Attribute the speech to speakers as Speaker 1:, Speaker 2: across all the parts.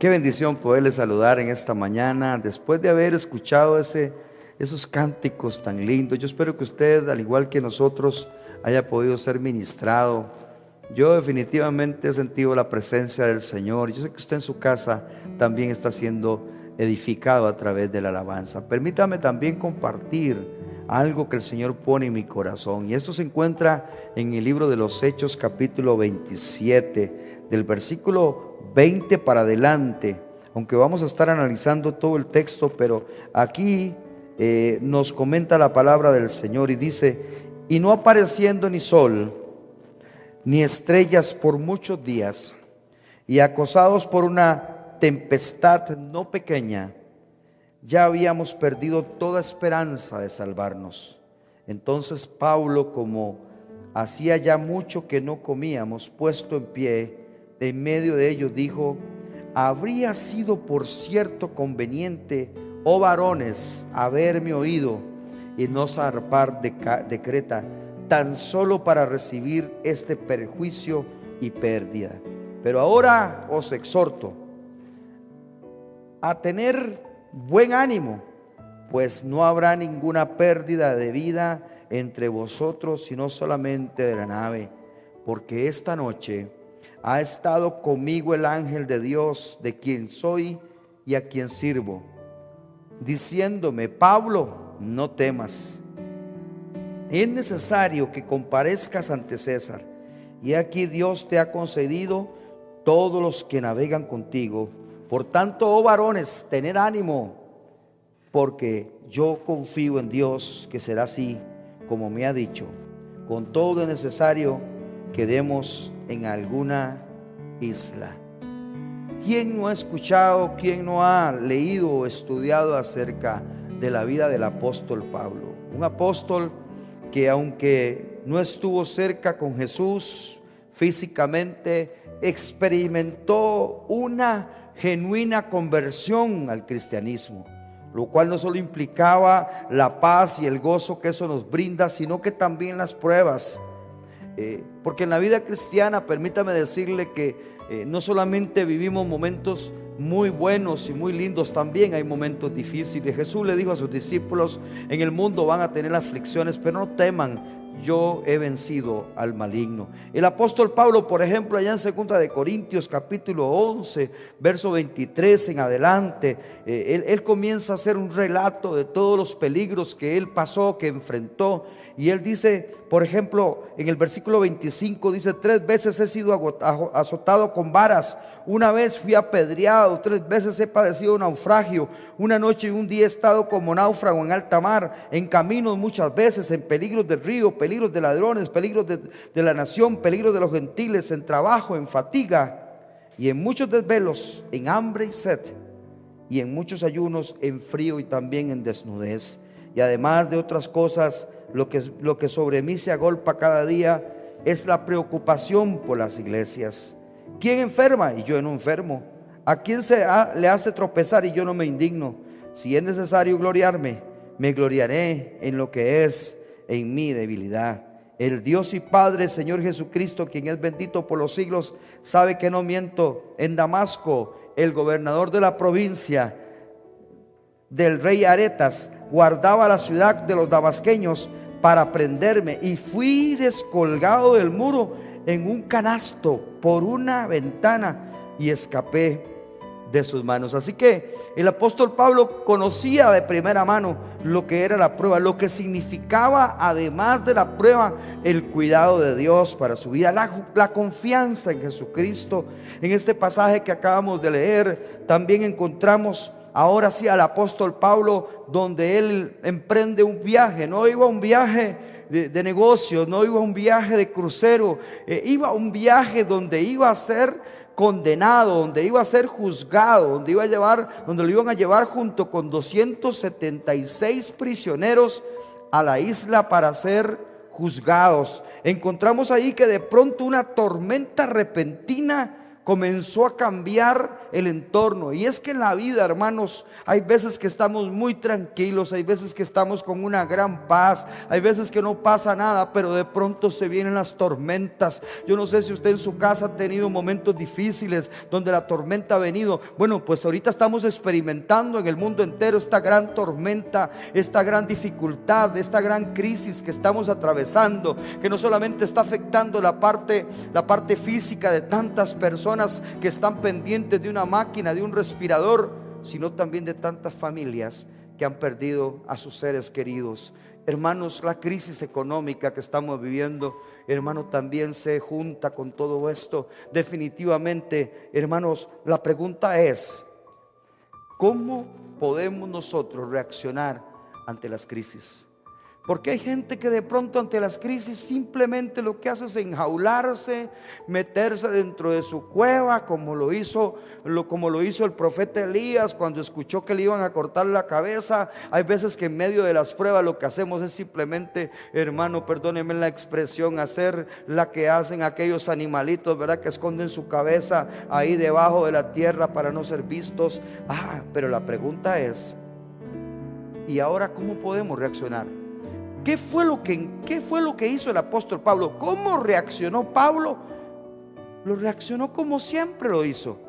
Speaker 1: Qué bendición poderle saludar en esta mañana después de haber escuchado esos cánticos tan lindos. Yo espero que usted, al igual que nosotros, haya podido ser ministrado. Yo definitivamente he sentido la presencia del Señor. Yo sé que usted en su casa también está siendo edificado a través de la alabanza. Permítame también compartir algo que el Señor pone en mi corazón, y esto se encuentra en el libro de los Hechos, capítulo 27, del versículo 20 para adelante, aunque vamos a estar analizando todo el texto, pero aquí nos comenta la palabra del Señor y dice: y no apareciendo ni sol ni estrellas por muchos días, y acosados por una tempestad no pequeña, ya habíamos perdido toda esperanza de salvarnos. Entonces Pablo, como hacía ya mucho que no comíamos, puesto en pie en medio de ellos, dijo: habría sido por cierto conveniente, oh varones, haberme oído y no zarpar de Creta, tan solo para recibir este perjuicio y pérdida. Pero ahora os exhorto a tener buen ánimo, pues no habrá ninguna pérdida de vida entre vosotros, sino solamente de la nave, porque esta noche ha estado conmigo el ángel de Dios, de quien soy y a quien sirvo, diciéndome: Pablo, no temas, es necesario que comparezcas ante César, y aquí Dios te ha concedido todos los que navegan contigo. Por tanto, oh varones, tened ánimo, porque yo confío en Dios que será así como me ha dicho. Con todo es necesario que demos en alguna isla. ¿Quién no ha escuchado, quién no ha leído o estudiado acerca de la vida del apóstol Pablo? Un apóstol que, aunque no estuvo cerca con Jesús físicamente, experimentó una genuina conversión al cristianismo, lo cual no solo implicaba la paz y el gozo que eso nos brinda, sino que también las pruebas, porque en la vida cristiana, permítame decirle que no solamente vivimos momentos muy buenos y muy lindos, también hay momentos difíciles. Jesús le dijo a sus discípulos: en el mundo van a tener aflicciones, pero no teman, yo he vencido al maligno. El apóstol Pablo, por ejemplo, allá en 2 de Corintios capítulo 11, verso 23 en adelante, él comienza a hacer un relato de todos los peligros que él pasó, que enfrentó. Y él dice, por ejemplo, en el versículo 25, dice: 3 veces he sido azotado con varas, una vez fui apedreado, 3 veces he padecido naufragio, una noche y un día he estado como náufrago en alta mar, en caminos muchas veces, en peligros del río, peligros de ladrones, peligros de la nación, peligros de los gentiles, en trabajo, en fatiga y en muchos desvelos, en hambre y sed, y en muchos ayunos, en frío y también en desnudez. Y además de otras cosas, lo que sobre mí se agolpa cada día es la preocupación por las iglesias. ¿Quién enferma? Y yo no enfermo. ¿A quién le hace tropezar? Y yo no me indigno. Si es necesario gloriarme, me gloriaré en lo que es en mi debilidad. El Dios y Padre, Señor Jesucristo, quien es bendito por los siglos, sabe que no miento. En Damasco, el gobernador de la provincia del rey Aretas guardaba la ciudad de los damasqueños para prenderme, y fui descolgado del muro en un canasto por una ventana y escapé de sus manos. Así que el apóstol Pablo conocía de primera mano lo que era la prueba, lo que significaba, además de la prueba, el cuidado de Dios para su vida, la confianza en Jesucristo. En este pasaje que acabamos de leer también encontramos ahora sí al apóstol Pablo, donde él emprende un viaje. No iba a un viaje de negocios, no iba a un viaje de crucero, iba a un viaje donde iba a ser condenado, donde iba a ser juzgado, donde lo iban a llevar junto con 276 prisioneros a la isla para ser juzgados. Encontramos ahí que de pronto una tormenta repentina comenzó a cambiar el entorno. Y es que en la vida, hermanos, hay veces que estamos muy tranquilos, hay veces que estamos con una gran paz, hay veces que no pasa nada, pero de pronto se vienen las tormentas. Yo no sé si usted en su casa ha tenido momentos difíciles donde la tormenta ha venido. Bueno, pues ahorita estamos experimentando en el mundo entero esta gran tormenta, esta gran dificultad, esta gran crisis que estamos atravesando, que no solamente está afectando la parte física de tantas personas que están pendientes de una máquina, de un respirador, sino también de tantas familias que han perdido a sus seres queridos. Hermanos, la crisis económica que estamos viviendo, hermano, también se junta con todo esto. Definitivamente, hermanos, la pregunta es: ¿cómo podemos nosotros reaccionar ante las crisis? Porque hay gente que de pronto ante las crisis simplemente lo que hace es enjaularse, meterse dentro de su cueva, como lo hizo el profeta Elías cuando escuchó que le iban a cortar la cabeza. Hay veces que en medio de las pruebas lo que hacemos es simplemente, hermano, perdónenme la expresión, hacer la que hacen aquellos animalitos, ¿verdad? Que esconden su cabeza ahí debajo de la tierra para no ser vistos. Pero la pregunta es: ¿y ahora cómo podemos reaccionar? ¿Qué fue lo que hizo el apóstol Pablo? ¿Cómo reaccionó Pablo? Lo reaccionó como siempre lo hizo.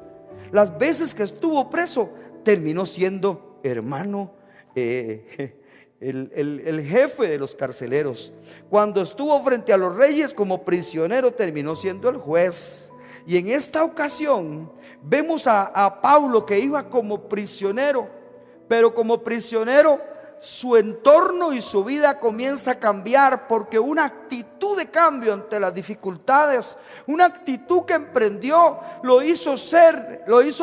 Speaker 1: Las veces que estuvo preso, terminó siendo, hermano, el jefe de los carceleros. Cuando estuvo frente a los reyes como prisionero, terminó siendo el juez. Y en esta ocasión vemos a Pablo que iba como prisionero, pero como prisionero su entorno y su vida comienza a cambiar, porque una actitud de cambio ante las dificultades, una actitud que emprendió, lo hizo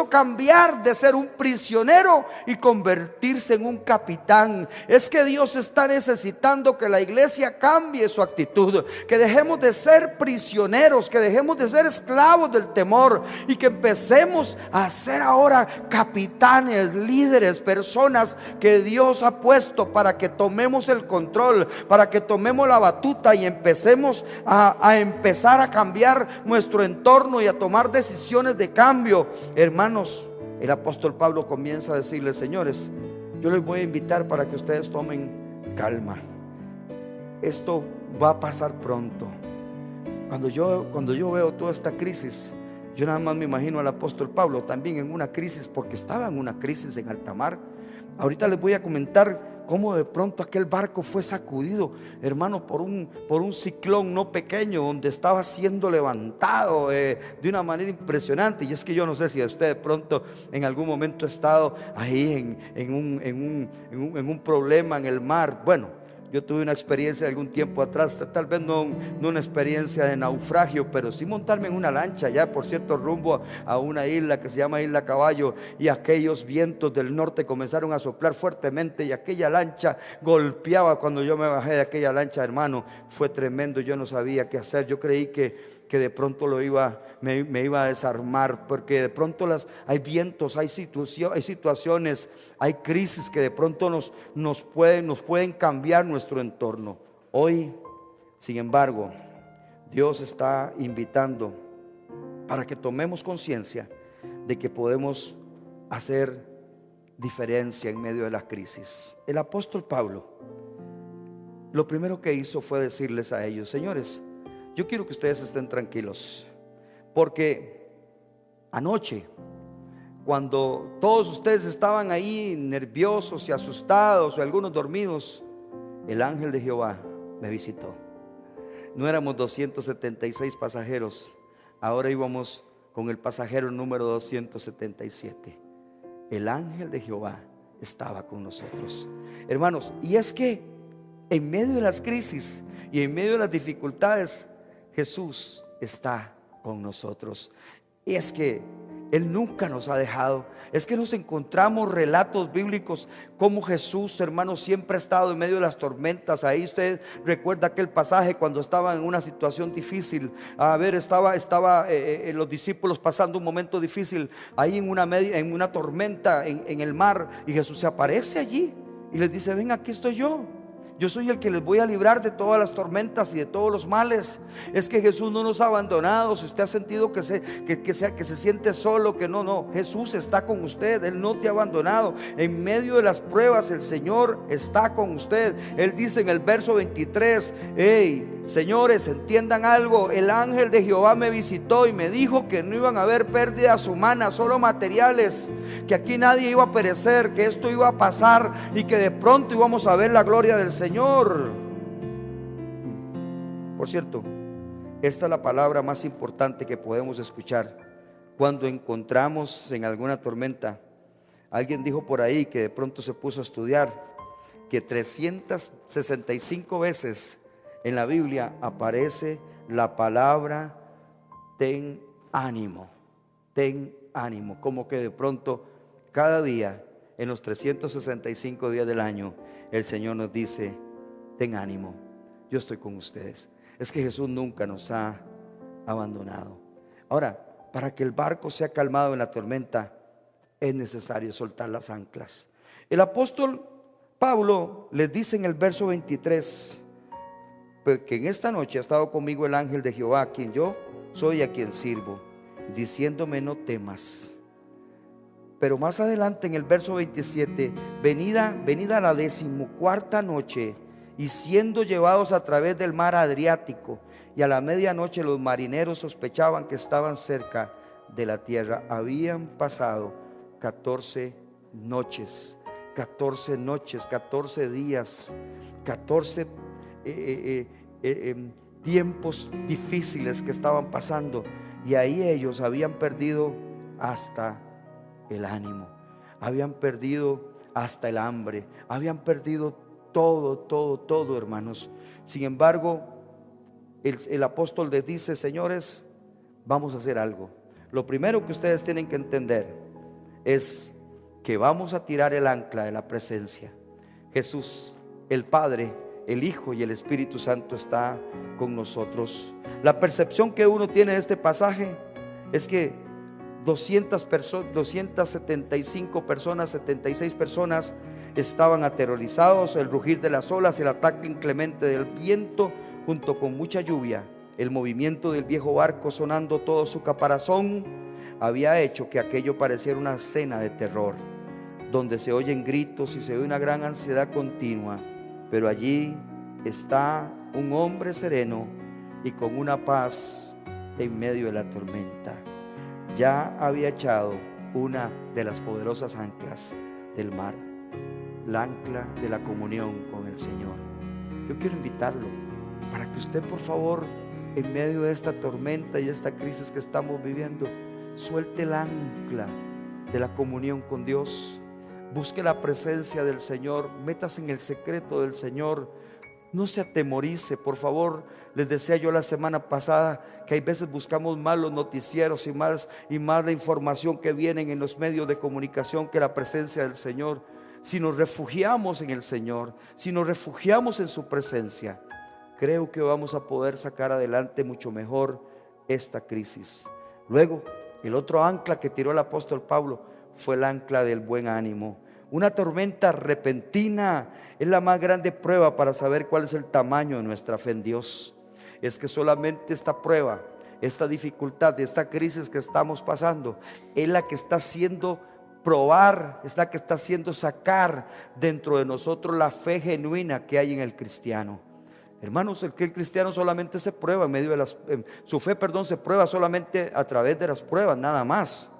Speaker 1: cambiar de ser un prisionero y convertirse en un capitán. Es que Dios está necesitando que la iglesia cambie su actitud, que dejemos de ser prisioneros, que dejemos de ser esclavos del temor y que empecemos a ser ahora capitanes, líderes, personas que Dios ha puesto para que tomemos el control, para que tomemos la batuta y empecemos a cambiar nuestro entorno y a tomar decisiones de cambio. Hermanos, el apóstol Pablo comienza a decirles: señores, yo les voy a invitar para que ustedes tomen calma. Esto va a pasar pronto. Cuando yo veo toda esta crisis, yo nada más me imagino al apóstol Pablo también en una crisis, porque estaba en una crisis en alta mar. Ahorita les voy a comentar cómo de pronto aquel barco fue sacudido, hermano, por un ciclón no pequeño, donde estaba siendo levantado de una manera impresionante. Y es que yo no sé si usted de pronto en algún momento ha estado ahí en un problema en el mar. Bueno, yo tuve una experiencia de algún tiempo atrás, tal vez no una experiencia de naufragio, pero sí montarme en una lancha ya, por cierto, rumbo a una isla que se llama Isla Caballo, y aquellos vientos del norte comenzaron a soplar fuertemente y aquella lancha golpeaba. Cuando yo me bajé de aquella lancha, hermano, fue tremendo. Yo no sabía qué hacer. Yo creí que de pronto me iba a desarmar, porque de pronto hay vientos, hay situaciones, hay crisis que de pronto nos pueden cambiar nuestro entorno. Hoy, sin embargo, Dios está invitando para que tomemos conciencia de que podemos hacer diferencia en medio de la crisis. El apóstol Pablo, lo primero que hizo fue decirles a ellos: señores, yo quiero que ustedes estén tranquilos, porque anoche, cuando todos ustedes estaban ahí nerviosos y asustados, o algunos dormidos, el ángel de Jehová me visitó. No éramos 276 pasajeros, ahora íbamos con el pasajero número 277. El ángel de Jehová estaba con nosotros, hermanos. Y es que en medio de las crisis y en medio de las dificultades, Jesús está con nosotros. Y es que Él nunca nos ha dejado. Es que nos encontramos relatos bíblicos como Jesús, hermanos, siempre ha estado en medio de las tormentas. Ahí usted recuerda aquel pasaje cuando estaban en una situación difícil. Estaba los discípulos pasando un momento difícil ahí en una tormenta en el mar, y Jesús se aparece allí y les dice: ven, aquí estoy yo yo soy el que les voy a librar de todas las tormentas y de todos los males. Es que Jesús no nos ha abandonado. Si usted ha sentido que se siente solo, que no, Jesús está con usted. Él no te ha abandonado. En medio de las pruebas el Señor está con usted. Él dice en el verso 23: hey, señores, entiendan algo. El ángel de Jehová me visitó y me dijo que no iban a haber pérdidas humanas, solo materiales, que aquí nadie iba a perecer, que esto iba a pasar y que de pronto íbamos a ver la gloria del Señor. Por cierto, esta es la palabra más importante que podemos escuchar cuando encontramos en alguna tormenta. Alguien dijo por ahí que de pronto se puso a estudiar que 365 veces en la Biblia aparece la palabra ten ánimo, como que de pronto cada día en los 365 días del año el Señor nos dice: ten ánimo, yo estoy con ustedes. Es que Jesús nunca nos ha abandonado. Ahora, para que el barco sea calmado en la tormenta, es necesario soltar las anclas. El apóstol Pablo les dice en el verso 23 que en esta noche ha estado conmigo el ángel de Jehová, a quien yo soy, a quien sirvo, diciéndome: no temas. Pero más adelante en el verso 27, venida la 14ª noche, y siendo llevados a través del mar Adriático, y a la medianoche los marineros sospechaban que estaban cerca de la tierra. Habían pasado 14 noches, 14 días, 14 tiempos difíciles que estaban pasando, y ahí ellos habían perdido hasta el ánimo, habían perdido hasta el hambre, habían perdido todo, hermanos. Sin embargo, el apóstol les dice: señores, vamos a hacer algo. Lo primero que ustedes tienen que entender es que vamos a tirar el ancla de la presencia. Jesús, el Padre, el Hijo y el Espíritu Santo está con nosotros. La percepción que uno tiene de este pasaje es que 275 personas, 76 personas estaban aterrorizados. El rugir de las olas, el ataque inclemente del viento, junto con mucha lluvia, el movimiento del viejo barco sonando todo su caparazón, había hecho que aquello pareciera una escena de terror, donde se oyen gritos y se ve una gran ansiedad continua. Pero allí está un hombre sereno y con una paz en medio de la tormenta. Ya había echado una de las poderosas anclas del mar, la ancla de la comunión con el Señor. Yo quiero invitarlo para que usted, por favor, en medio de esta tormenta y esta crisis que estamos viviendo, suelte el ancla de la comunión con Dios. Busque la presencia del Señor, métase en el secreto del Señor. No se atemorice, por favor. Les decía yo la semana pasada que hay veces buscamos más los noticieros y más la información que vienen en los medios de comunicación que la presencia del Señor. Si nos refugiamos en el Señor, si nos refugiamos en su presencia, creo que vamos a poder sacar adelante mucho mejor esta crisis. Luego, el otro ancla que tiró el apóstol Pablo fue el ancla del buen ánimo. Una tormenta repentina es la más grande prueba para saber cuál es el tamaño de nuestra fe en Dios. Es que solamente esta prueba, esta dificultad, esta crisis que estamos pasando, es la que está haciendo probar, es la que está haciendo sacar dentro de nosotros la fe genuina que hay en el cristiano. Hermanos, el cristiano solamente se prueba en medio de su fe, se prueba solamente a través de las pruebas, nada más.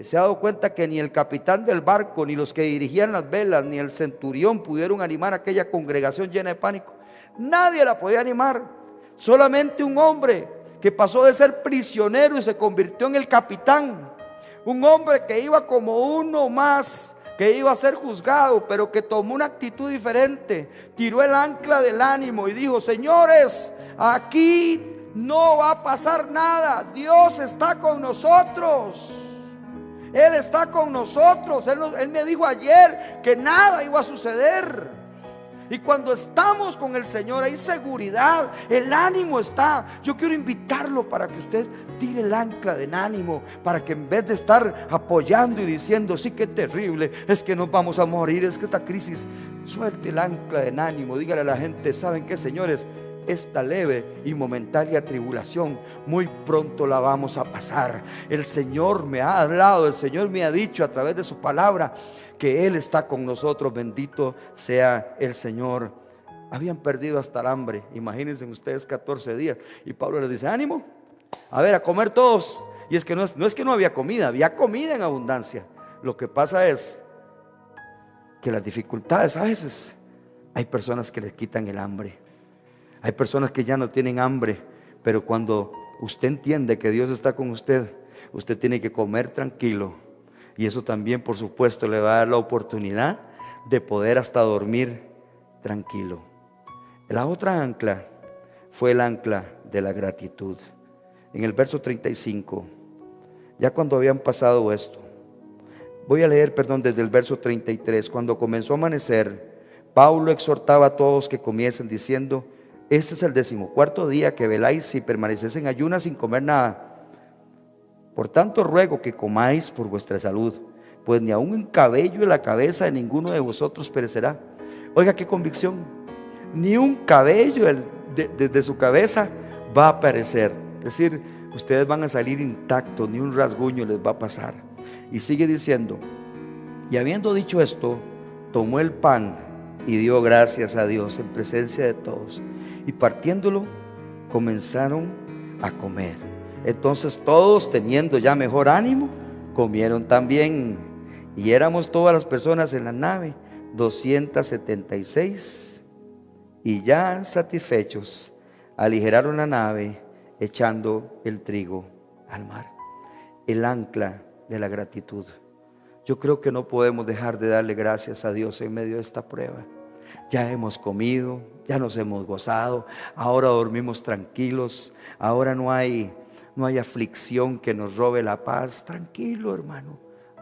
Speaker 1: Se ha dado cuenta que ni el capitán del barco, ni los que dirigían las velas, ni el centurión pudieron animar a aquella congregación llena de pánico. Nadie la podía animar. Solamente un hombre que pasó de ser prisionero y se convirtió en el capitán. Un hombre que iba como uno más, que iba a ser juzgado, pero que tomó una actitud diferente. Tiró el ancla del ánimo y dijo: señores, aquí no va a pasar nada. Dios está con nosotros. Él está con nosotros. Él me dijo ayer que nada iba a suceder. Y cuando estamos con el Señor hay seguridad, el ánimo está. Yo quiero invitarlo para que usted tire el ancla de ánimo, para que en vez de estar apoyando y diciendo, sí, qué terrible, es que nos vamos a morir, es que esta crisis, suelte el ancla de ánimo. Dígale a la gente, ¿saben qué, señores? Esta leve y momentánea tribulación muy pronto la vamos a pasar. El Señor me ha hablado, el Señor me ha dicho a través de su palabra que Él está con nosotros. Bendito sea el Señor. Habían perdido hasta el hambre. Imagínense ustedes 14 días. Y Pablo les dice, ánimo, a ver, a comer todos. Y es que no es que no había comida en abundancia. Lo que pasa es que las dificultades a veces, hay personas que les quitan el hambre. Hay personas que ya no tienen hambre, pero cuando usted entiende que Dios está con usted, usted tiene que comer tranquilo. Y eso también, por supuesto, le va a dar la oportunidad de poder hasta dormir tranquilo. La otra ancla fue el ancla de la gratitud. En el verso 35, ya cuando habían pasado esto, voy a leer, desde el verso 33. Cuando comenzó a amanecer, Pablo exhortaba a todos que comiesen diciendo, este es el 14º día que veláis y permanecéis en ayunas sin comer nada. Por tanto ruego que comáis por vuestra salud, pues ni aun un cabello de la cabeza de ninguno de vosotros perecerá. Oiga qué convicción, ni un cabello de su cabeza va a perecer. Es decir, ustedes van a salir intactos, ni un rasguño les va a pasar. Y sigue diciendo, y habiendo dicho esto, tomó el pan y dio gracias a Dios en presencia de todos. Y partiéndolo, comenzaron a comer. Entonces todos, teniendo ya mejor ánimo, comieron también. Y éramos todas las personas en la nave, 276. Y ya satisfechos, aligeraron la nave, echando el trigo al mar. El ancla de la gratitud. Yo creo que no podemos dejar de darle gracias a Dios en medio de esta prueba. Ya hemos comido, ya nos hemos gozado, ahora dormimos tranquilos, ahora no hay aflicción que nos robe la paz. Tranquilo, hermano,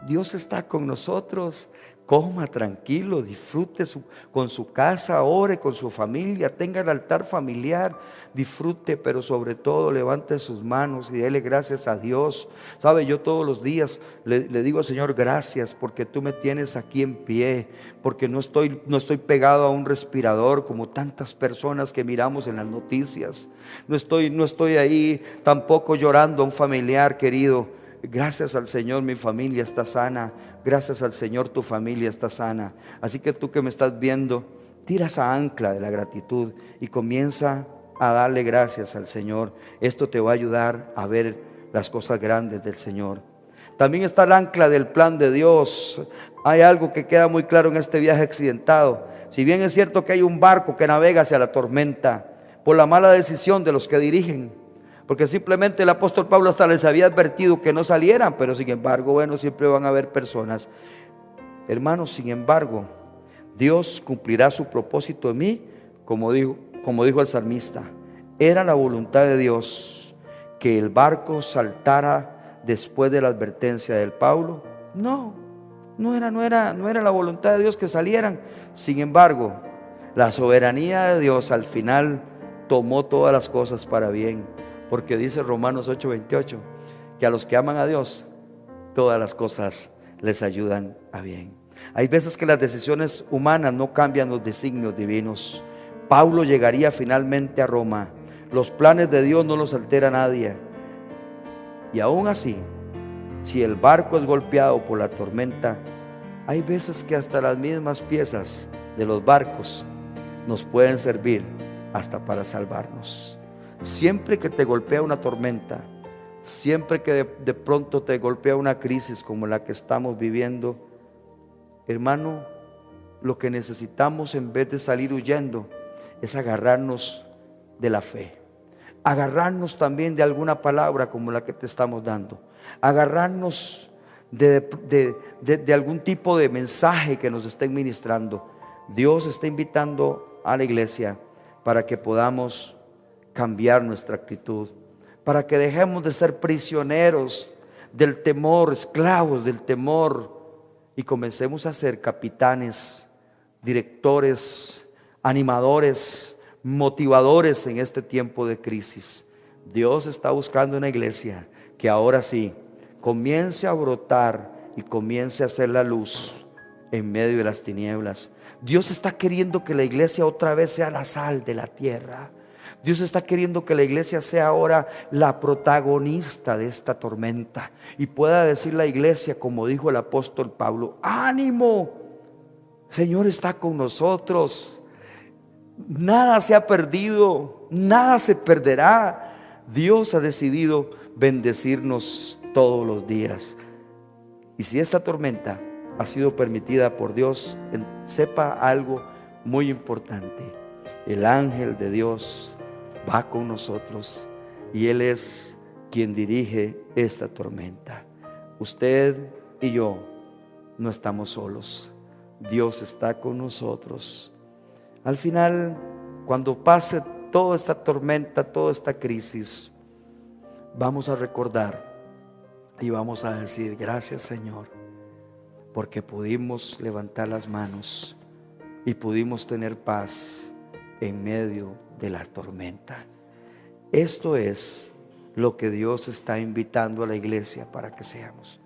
Speaker 1: Dios está con nosotros. Coma tranquilo, disfrute con su casa, ore con su familia, tenga el altar familiar, disfrute, pero sobre todo levante sus manos y dele gracias a Dios. Sabe, yo todos los días le digo al Señor, gracias porque tú me tienes aquí en pie, porque no estoy pegado a un respirador como tantas personas que miramos en las noticias. No estoy ahí tampoco llorando a un familiar querido. Gracias al Señor mi familia está sana. Gracias al Señor tu familia está sana. Así que tú que me estás viendo, tira esa ancla de la gratitud y comienza a darle gracias al Señor. Esto te va a ayudar a ver las cosas grandes del Señor. También está el ancla del plan de Dios. Hay algo que queda muy claro en este viaje accidentado. Si bien es cierto que hay un barco que navega hacia la tormenta por la mala decisión de los que dirigen, porque simplemente el apóstol Pablo hasta les había advertido que no salieran, pero sin embargo, bueno, siempre van a haber personas. Hermanos, sin embargo, Dios cumplirá su propósito en mí, como dijo el salmista. ¿Era la voluntad de Dios que el barco saltara después de la advertencia del Pablo? No era la voluntad de Dios que salieran. Sin embargo, la soberanía de Dios al final tomó todas las cosas para bien. Porque dice Romanos 8:28 que a los que aman a Dios todas las cosas les ayudan a bien. Hay veces que las decisiones humanas no cambian los designios divinos. Pablo llegaría finalmente a Roma. Los planes de Dios no los altera nadie. Y aún así, si el barco es golpeado por la tormenta, hay veces que hasta las mismas piezas de los barcos nos pueden servir hasta para salvarnos. Siempre que te golpea una tormenta, siempre que de pronto te golpea una crisis como la que estamos viviendo, hermano, lo que necesitamos en vez de salir huyendo es agarrarnos de la fe, agarrarnos también de alguna palabra como la que te estamos dando, agarrarnos de algún tipo de mensaje que nos estén ministrando. Dios está invitando a la iglesia para que podamos cambiar nuestra actitud, para que dejemos de ser prisioneros del temor, esclavos del temor, y comencemos a ser capitanes, directores, animadores, motivadores en este tiempo de crisis. Dios está buscando una iglesia que ahora sí comience a brotar y comience a hacer la luz en medio de las tinieblas. Dios está queriendo que la iglesia otra vez sea la sal de la tierra. Dios está queriendo que la iglesia sea ahora la protagonista de esta tormenta y pueda decir la iglesia, como dijo el apóstol Pablo: ánimo, Señor está con nosotros. Nada se ha perdido, nada se perderá. Dios ha decidido bendecirnos todos los días. Y si esta tormenta ha sido permitida por Dios, sepa algo muy importante: el ángel de Dios va con nosotros y Él es quien dirige esta tormenta. Usted y yo no estamos solos. Dios está con nosotros. Al final, cuando pase toda esta tormenta, toda esta crisis, vamos a recordar y vamos a decir: gracias, Señor, porque pudimos levantar las manos y pudimos tener paz en medio de la tormenta. Esto es lo que Dios está invitando a la iglesia para que seamos.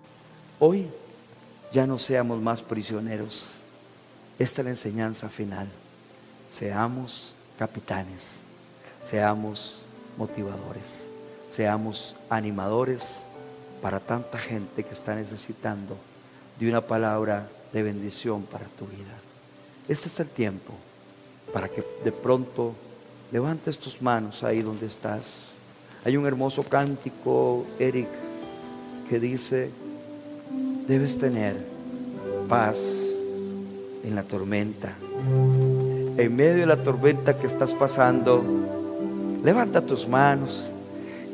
Speaker 1: Hoy ya no seamos más prisioneros. Esta es la enseñanza final. Seamos capitanes, seamos motivadores, seamos animadores para tanta gente que está necesitando de una palabra de bendición para tu vida. Este es el tiempo para que de pronto levantes tus manos ahí donde estás. Hay un hermoso cántico, Eric, que dice: debes tener paz en la tormenta. En medio de la tormenta que estás pasando, levanta tus manos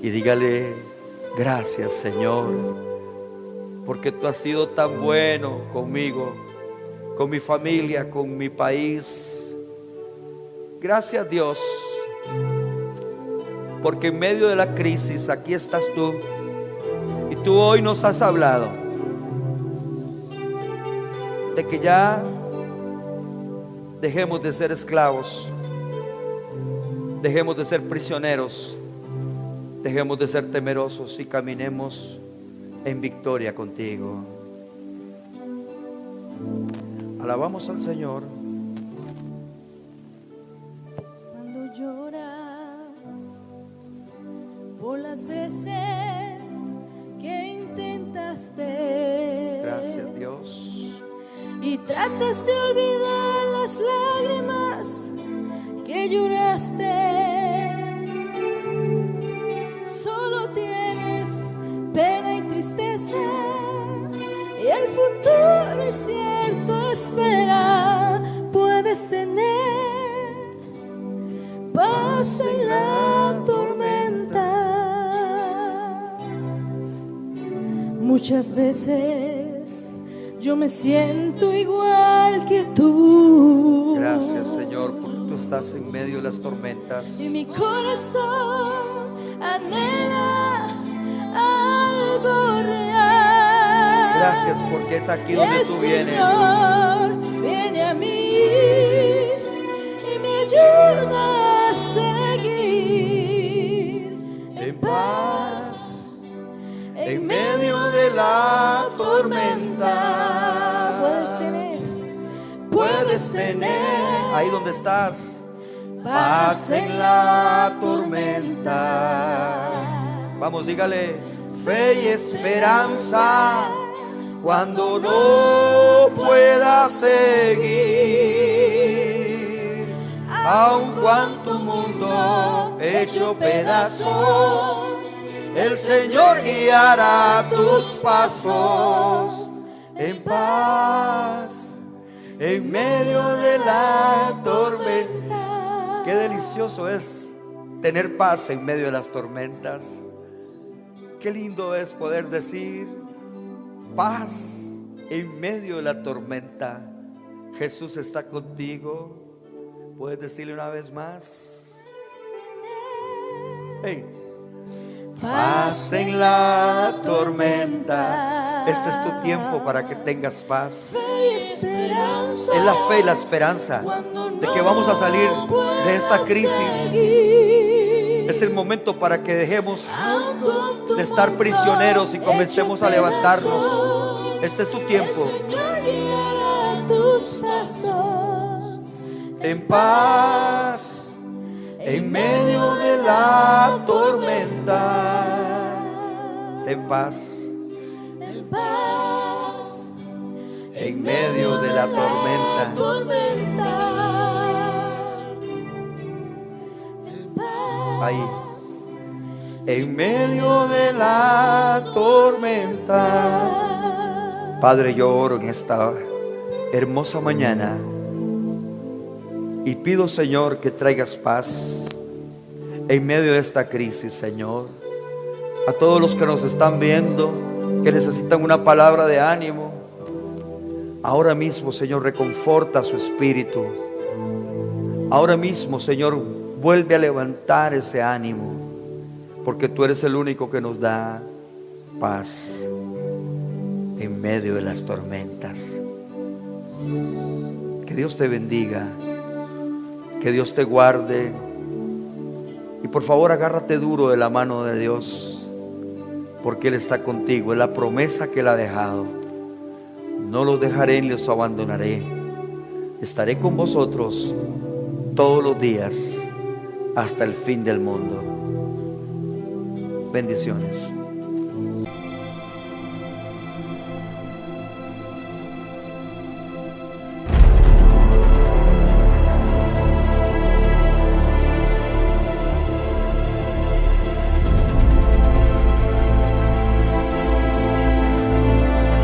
Speaker 1: y dígale: gracias, Señor, porque tú has sido tan bueno conmigo, con mi familia, con mi país. Gracias, Dios, porque en medio de la crisis aquí estás tú, y tú hoy nos has hablado de que ya dejemos de ser esclavos, dejemos de ser prisioneros, dejemos de ser temerosos y caminemos en victoria contigo. Alabamos al Señor.
Speaker 2: Cuando lloras por las veces que intentaste,
Speaker 1: Gracias, Dios.
Speaker 2: y tratas de olvidar las lágrimas que lloraste, solo tienes pena y tristeza, y el futuro incierto espera. Puedes tener paz en la tormenta. Muchas veces yo me siento igual que tú.
Speaker 1: Gracias, Señor, porque tú estás en medio de las tormentas.
Speaker 2: Y mi corazón anhela algo real.
Speaker 1: Gracias porque es aquí donde tú vienes.
Speaker 2: El Señor viene a mí y me ayuda a seguir en paz en medio de la tormenta. Puedes tener
Speaker 1: ahí donde estás,
Speaker 2: paz en la tormenta.
Speaker 1: vamos, dígale: fe y esperanza cuando no puedas seguir, aun cuando tu mundo hecho pedazos, el Señor guiará tus pasos en paz en medio de la tormenta. Qué delicioso es tener paz en medio de las tormentas. Qué lindo es poder decir: paz en medio de la tormenta. Jesús está contigo. Puedes decirle una vez más: hey, paz en la tormenta. Este es tu tiempo para que tengas paz.
Speaker 2: Fe y esperanza
Speaker 1: Es la fe y la esperanza.
Speaker 2: cuando
Speaker 1: de que vamos a salir de esta crisis. Es el momento para que dejemos de estar prisioneros y comencemos a levantarnos. Este es tu tiempo. En paz, en medio de la tormenta. En paz, en medio de la tormenta. Ahí, en medio de la tormenta. Padre, yo oro en esta hermosa mañana y pido, Señor, que traigas paz en medio de esta crisis, Señor. A todos los que nos están viendo, que necesitan una palabra de ánimo, ahora mismo, Señor, reconforta su espíritu. Ahora mismo, Señor, vuelve a levantar ese ánimo, porque tú eres el único que nos da paz en medio de las tormentas. Que Dios te bendiga, que Dios te guarde, y por favor agárrate duro de la mano de Dios, porque Él está contigo. Es la promesa que Él ha dejado. No los dejaré ni los abandonaré. Estaré con vosotros todos los días hasta el fin del mundo. Bendiciones.